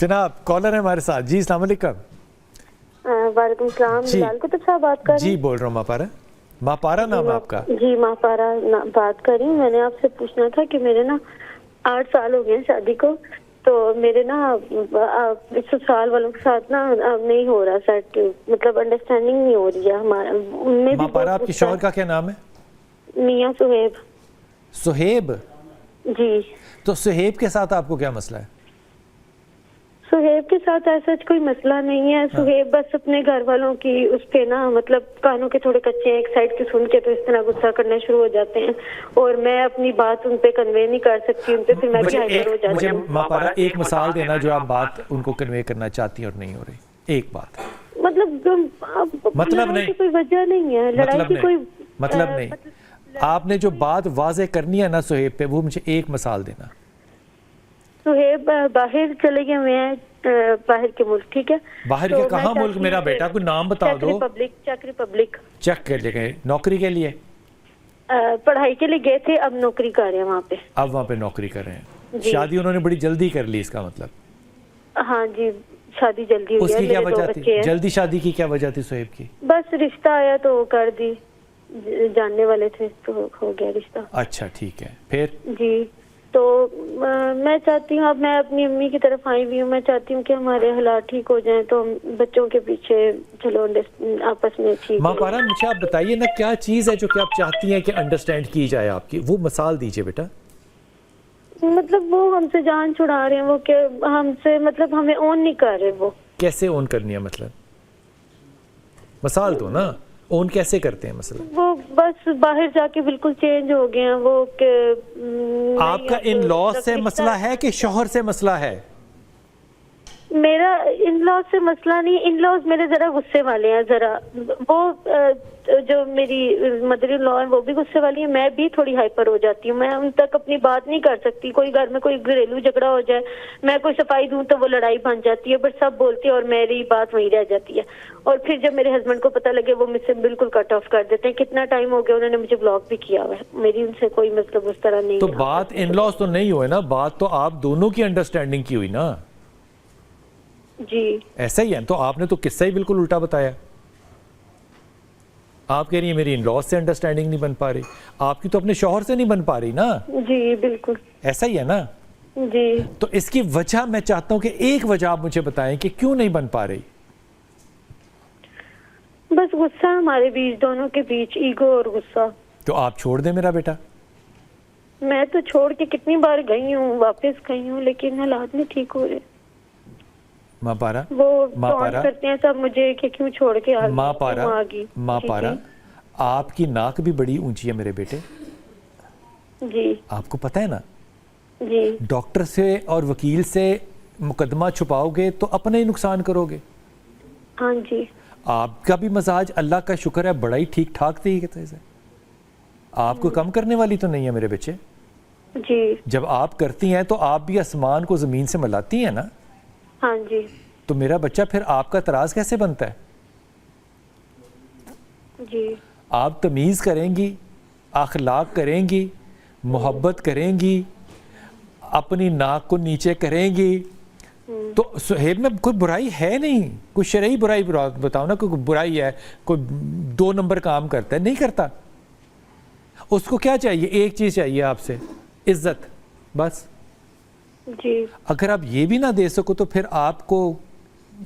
جناب کالر ہے ہمارے ساتھ. جی السلام علیکم. وعلیکم السلام. بلال کتب صاحب بات کر رہے ہیں؟ جی بول رہا ہوں. ماپارا, ماپارا نام ہے آپ کا؟ جی ماپارا بات کر رہی ہوں. میں نے آپ سے پوچھنا تھا کہ میرے نا 8 سال ہو گئے ہیں شادی کو, تو میرے نا سسرال والوں کے ساتھ نا نہیں ہو رہا سیٹ, مطلب انڈرسٹینڈنگ نہیں ہو رہی ہے ہمارا. ماپارا آپ کی شوہر کا کیا نام ہے؟ میاں سہیب. سہیب؟ جی. تو سہیب کے ساتھ آپ کو کیا مسئلہ ہے؟ سہیب کے ساتھ ایسا کوئی مسئلہ نہیں ہے. سہیب بس اپنے گھر والوں کی اس پہ نا مطلب کانوں کے تھوڑے کچے ہیں, ایک سائڈ کے سن کے تو اس طرح غصہ کرنا شروع ہو جاتے ہیں, اور میں اپنی بات ان پہ کنوے نہیں کر سکتی ان پہ, پھر میں بھی ہائپر ہو جاتی ہوں. مجھے ماپارا ایک مثال دینا جو آپ بات ان کو کنوے کرنا چاہتی ہیں اور نہیں ہو رہی. ایک بات مطلب لڑائی کی کوئی وجہ نہیں ہے, لڑائی کی کوئی مطلب نہیں. آپ نے جو بات واضح کرنی ہے نا سہیب پہ, وہ مجھے ایک مثال دینا. سہیب باہر چلے گئے ہوئے ہیں, باہر کے ملک. ٹھیک ہے, باہر کے کہاں ملک میرا بیٹا, کوئی نام بتا دو. Check republic. چیک کر لے گئے نوکری کے لیے؟ پڑھائی کے لیے گئے تھے, اب نوکری کر رہے ہیں وہاں پہ. اب وہاں پہ نوکری کر رہے ہیں. شادی انہوں نے بڑی جلدی کر لی اس کا مطلب؟ ہاں جی شادی جلدی ہو گیا. اس کی کیا وجہ تھی, جلدی شادی کی کیا وجہ تھی سہیب کی؟ بس رشتہ آیا تو وہ کر دی, جاننے والے تھے تو ہو گیا رشتہ. اچھا ٹھیک ہے, پھر؟ جی تو میں چاہتی ہوں, اب میں اپنی امی کی طرف آئی ہوئی ہوں, میں چاہتی ہوں کہ ہمارے حالات ٹھیک ہو جائیں تو ہم بچوں کے پیچھے چلو آپس میں ٹھیک. ماپارا مجھے آپ بتائیے نا, کیا چیز ہے جو کہ آپ چاہتی ہیں کہ انڈرسٹینڈ کی جائے آپ کی, وہ مثال دیجئے بیٹا. مطلب وہ ہم سے جان چھڑا رہے ہیں, وہ کہ ہم سے مطلب ہمیں اون نہیں کر رہے. وہ کیسے اون کرنی ہے مطلب؟ مثال دو نا, اون کیسے کرتے ہیں مثلا؟ وہ بس باہر جا کے بالکل چینج ہو گئے ہیں. وہ کہ آپ کا ان لاء سے مسئلہ ہے کہ شوہر سے مسئلہ ہے؟ میرا ان لاء سے مسئلہ نہیں, ان لاء میرے ذرا غصے والے ہیں ذرا. وہ جو میری مدر ان لاء ہے وہ بھی غصے والی ہیں, میں بھی تھوڑی ہائپر ہو جاتی ہوں. میں ان تک اپنی بات نہیں کر سکتی. کوئی گھر میں کوئی گھریلو جھگڑا ہو جائے, میں کوئی صفائی دوں تو وہ لڑائی بن جاتی ہے, بٹ سب بولتی ہے اور میری بات وہیں رہ جاتی ہے. اور پھر جب میرے ہسبینڈ کو پتہ لگے وہ مجھ سے بالکل کٹ آف کر دیتے ہیں. کتنا ٹائم ہو گیا انہوں نے مجھے بلاک بھی کیا ہوا ہے, میری ان سے کوئی مطلب اس طرح نہیں. تو بات ان لاء تو نہیں ہوئے نا, بات تو آپ دونوں کی انڈرسٹینڈنگ کی ہوئی نا. جی ایسا ہی ہے. تو آپ نے تو قصہ ہی بالکل الٹا بتایا. آپ کہہ رہی ہیں میری ان لاء سے انڈرسٹینڈنگ نہیں بن پا رہی, آپ کی تو اپنے شوہر سے نہیں بن پا رہی نا. جی بالکل ایسا ہی ہے نا. جی تو اس کی وجہ میں چاہتا ہوں کہ ایک وجہ آپ مجھے بتائیں کہ کیوں نہیں بن پا رہی. بس غصہ ہمارے بیچ, دونوں کے بیچ ایگو اور غصہ. تو آپ چھوڑ دیں میرا بیٹا. میں تو چھوڑ کے کتنی بار گئی ہوں, واپس گئی ہوں, لیکن حالات نہیں ٹھیک ہو رہے. ماپارا وہ کرتے ہیں سب مجھے کہ کیوں چھوڑ کے آ گئی. ماپارا آپ کی ناک بھی بڑی اونچی ہے میرے بیٹے. جی آپ کو پتہ ہے نا. جی ڈاکٹر سے اور وکیل سے مقدمہ چھپاؤ گے تو اپنا ہی نقصان کرو گے. ہاں جی. آپ کا بھی مزاج اللہ کا شکر ہے بڑا ہی ٹھیک ٹھاک تھی. آپ کو کم کرنے والی تو نہیں ہے میرے بچے. جی جب آپ کرتی ہیں تو آپ بھی آسمان کو زمین سے ملاتی ہیں نا. ہاں جی. تو میرا بچہ پھر آپ کا اعتراض کیسے بنتا ہے؟ جی آپ تمیز کریں گی, اخلاق کریں گی, محبت کریں گی, اپنی ناک کو نیچے کریں گی, تو سہیب میں کوئی برائی ہے نہیں. کوئی شرعی برائی بتاؤ نا, کوئی برائی ہے, کوئی 2 نمبر کام کرتا ہے؟ نہیں کرتا. اس کو کیا چاہیے؟ ایک چیز چاہیے آپ سے, عزت, بس. جی اگر آپ یہ بھی نہ دے سکو تو پھر آپ کو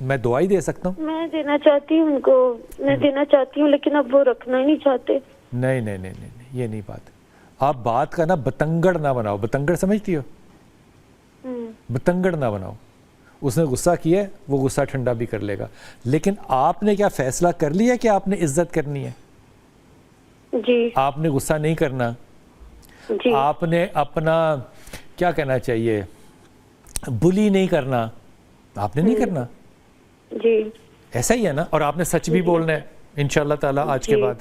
میں دعا ہی دے سکتا ہوں. میں دینا چاہتی ہوں ان کو, میں دینا چاہتی ہوں, لیکن اب وہ رکھنا ہی نہیں چاہتے. نہیں نہیں نہیں نہیں, یہ نہیں بات. آپ بات کا نا بتنگڑ نہ بناؤ. بتنگڑ سمجھتی ہو؟ بتنگڑ نہ بناؤ. اس نے غصہ کیا ہے, وہ غصہ ٹھنڈا بھی کر لے گا, لیکن آپ نے کیا فیصلہ کر لیا کہ آپ نے عزت کرنی ہے؟ جی آپ نے غصہ نہیں کرنا. جی آپ نے اپنا کیا کہنا چاہیے, بلی نہیں کرنا. آپ نے نہیں کرنا. جی ایسا ہی ہے نا. اور آپ نے سچ بھی بولنا ہے انشاءاللہ تعالیٰ آج کے بعد.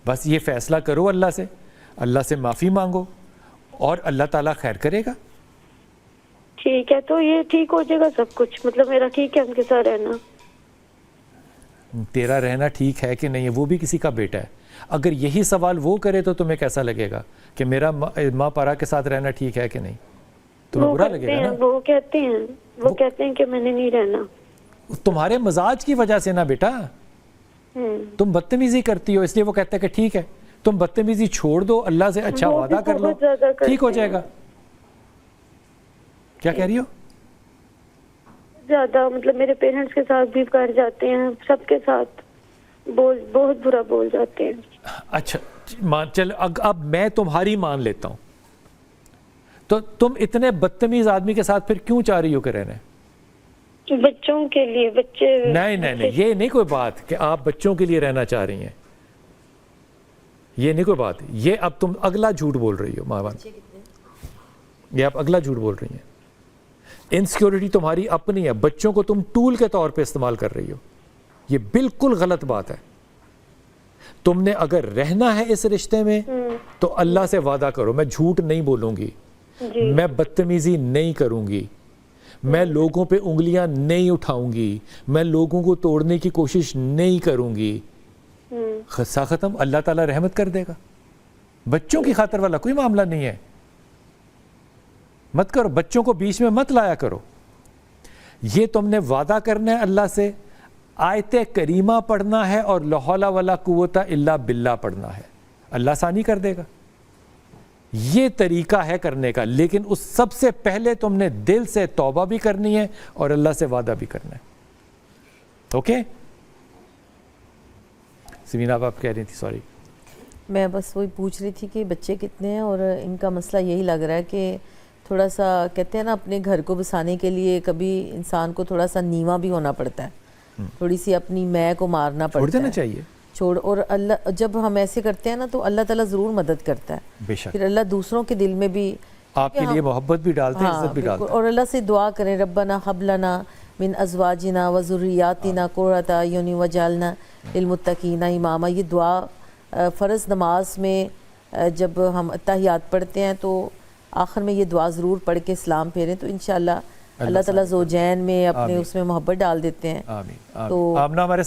بس یہ فیصلہ کرو اللہ سے, اللہ سے معافی مانگو, اور اللہ تعالیٰ خیر کرے گا. ٹھیک ہے, تو یہ ٹھیک ہو جائے گا سب کچھ, مطلب میرا ٹھیک ہے ان کے ساتھ رہنا. تیرا رہنا ٹھیک ہے کہ نہیں ہے, وہ بھی کسی کا بیٹا ہے. اگر یہی سوال وہ کرے تو تمہیں کیسا لگے گا کہ میرا ماں پارا کے ساتھ رہنا ٹھیک ہے کہ نہیں؟ تمہیں وہ برا کرتے لگے گا ہیں، نا. وہ کہتے ہیں کہ میں نے نہیں رہنا. تمہارے مزاج کی وجہ سے نا بیٹا, تم بدتمیزی کرتی ہو, اس لیے وہ کہتا ہے کہ ٹھیک ہے تم بدتمیزی چھوڑ دو, اللہ سے اچھا وہ بھی وعدہ کر لو, بہت زیادہ کرتے ٹھیک ہو جائے ہیں. گا. کیا کہہ رہی ہو؟ زیادہ مطلب میرے پیرنٹس کے ساتھ بھی کر جاتے ہیں, سب کے ساتھ بہت برا بول جاتے ہیں. اچھا چل اب میں تمہاری مان لیتا ہوں, تو تم اتنے بدتمیز آدمی کے ساتھ پھر کیوں چاہ رہی ہو کہ رہنے؟ بچوں کے لیے, بچے نہیں یہ نہیں کوئی بات کہ آپ بچوں کے لیے رہنا چاہ رہی ہیں, یہ نہیں کوئی بات. یہ اب تم اگلا جھوٹ بول رہی ہو ماں باپ, یہ آپ اگلا جھوٹ بول رہی ہیں. انسیکیورٹی تمہاری اپنی ہے, بچوں کو تم ٹول کے طور پہ استعمال کر رہی ہو, یہ بالکل غلط بات ہے. تم نے اگر رہنا ہے اس رشتے میں تو اللہ سے وعدہ کرو, میں جھوٹ نہیں بولوں گی, میں بدتمیزی نہیں کروں گی, میں لوگوں پہ انگلیاں نہیں اٹھاؤں گی, میں لوگوں کو توڑنے کی کوشش نہیں کروں گی. خصہ ختم, اللہ تعالیٰ رحمت کر دے گا. بچوں کی خاطر والا کوئی معاملہ نہیں ہے, مت کرو, بچوں کو بیچ میں مت لایا کرو. یہ تم نے وعدہ کرنا ہے اللہ سے, آیت کریمہ پڑھنا ہے اور لا حول ولا قوت الا باللہ پڑھنا ہے, اللہ آسانی کر دے گا. یہ طریقہ ہے کرنے کا, لیکن اس سب سے پہلے تم نے دل سے توبہ بھی کرنی ہے اور اللہ سے وعدہ بھی کرنا ہے. اوکے سمینہ آپ کہہ رہی تھی, سوری. میں بس وہی پوچھ رہی تھی کہ بچے کتنے ہیں, اور ان کا مسئلہ یہی لگ رہا ہے کہ تھوڑا سا کہتے ہیں نا اپنے گھر کو بسانے کے لیے کبھی انسان کو تھوڑا سا نیواں بھی ہونا پڑتا ہے, تھوڑی سی اپنی میں کو مارنا پڑتا ہے, چھوڑ دینا چاہیے. اور اللہ جب ہم ایسے کرتے ہیں نا تو اللہ تعالیٰ ضرور مدد کرتا ہے. بے شک پھر اللہ دوسروں کے دل میں بھی آپ کے لیے محبت بھی ڈالتے ہیں, عزت بھی ڈالتے ہیں. اور اللہ سے دعا کریں, ربنا حب لنا من ازواجنا و ذریاتنا قرۃ اعین وجعلنا للمتقین اماما. یہ دعا فرض نماز میں جب ہم اتحیات پڑھتے ہیں تو آخر میں یہ دعا ضرور پڑھ کے سلام پھیریں, تو انشاءاللہ اللہ تعالیٰ زوجین میں اپنے اس میں محبت ڈال دیتے ہیں. آمین. تو آمنہ ہمارے